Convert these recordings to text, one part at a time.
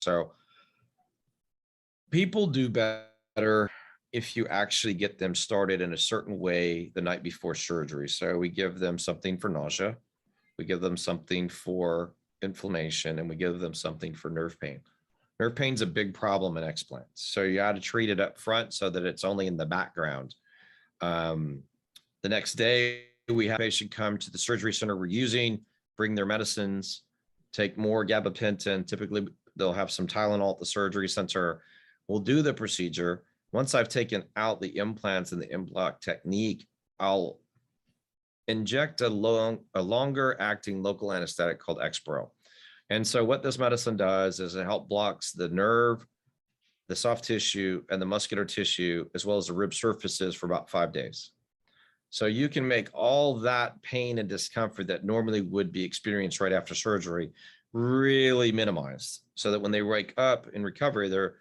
So people do better if you actually get them started in a certain way the night before surgery. So we give them something for nausea, we give them something for inflammation, and we give them something for nerve pain. Nerve pain's a big problem in explants. So you got to treat it up front so that it's only in the background. Um, the next day, we have a patient come to the surgery center we're using, bring their medicines, take more gabapentin. Typically, they'll have some Tylenol at the surgery center. We'll do the procedure. Once I've taken out the implants and the implant technique, I'll inject a longer acting local anesthetic called Exparel. And so what this medicine does is it helps blocks the nerve, the soft tissue, and the muscular tissue, as well as the rib surfaces for about 5 days. So you can make all that pain and discomfort that normally would be experienced right after surgery really minimized, so that when they wake up in recovery, they're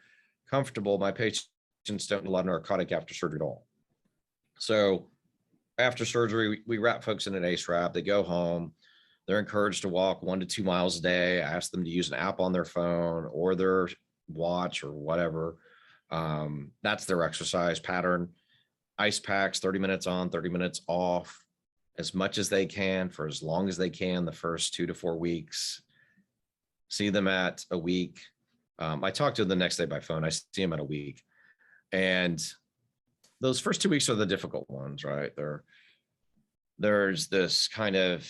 comfortable. My patients don't need a lot of narcotic after surgery at all. So after surgery, we wrap folks in an ACE wrap. They go home. They're encouraged to walk 1 to 2 miles a day. I ask them to use an app on their phone or their watch or whatever. That's their exercise pattern. Ice packs, 30 minutes on, 30 minutes off, as much as they can for as long as they can the first 2 to 4 weeks. See them at a week. I talk to them the next day by phone. I see them at a week. And those first 2 weeks are the difficult ones, right? There's this kind of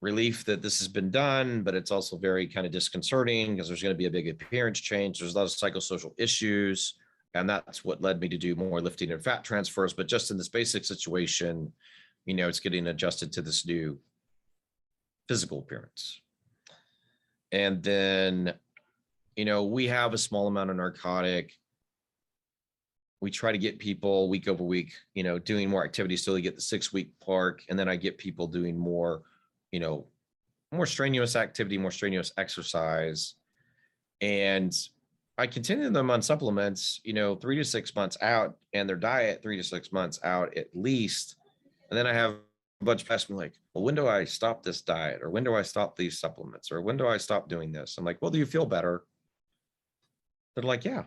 relief that this has been done, but it's also very kind of disconcerting because there's going to be a big appearance change. There's a lot of psychosocial issues, and that's what led me to do more lifting and fat transfers. But just in this basic situation, it's getting adjusted to this new physical appearance. And then, we have a small amount of narcotic. We try to get people week over week, doing more activities till they get the 6-week mark. And then I get people doing more, more strenuous activity, more strenuous exercise. And I continue them on supplements, 3 to 6 months out, and their diet 3 to 6 months out at least. And then I have a bunch of ask me like, well, when do I stop this diet? Or when do I stop these supplements? Or when do I stop doing this? I'm like, well, do you feel better? They're like, yeah.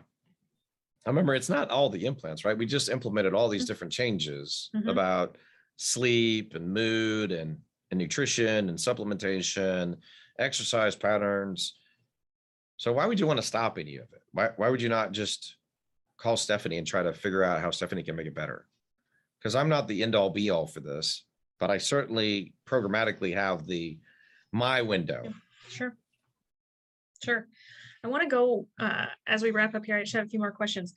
I remember it's not all the implants, right? We just implemented all these different changes about sleep and mood and nutrition and supplementation, exercise patterns. So why would you want to stop any of it? Why would you not just call Stephanie and try to figure out how Stephanie can make it better? Because I'm not the end all be all for this, but I certainly programmatically have my window. Sure. I want to go, as we wrap up here, I just have a few more questions.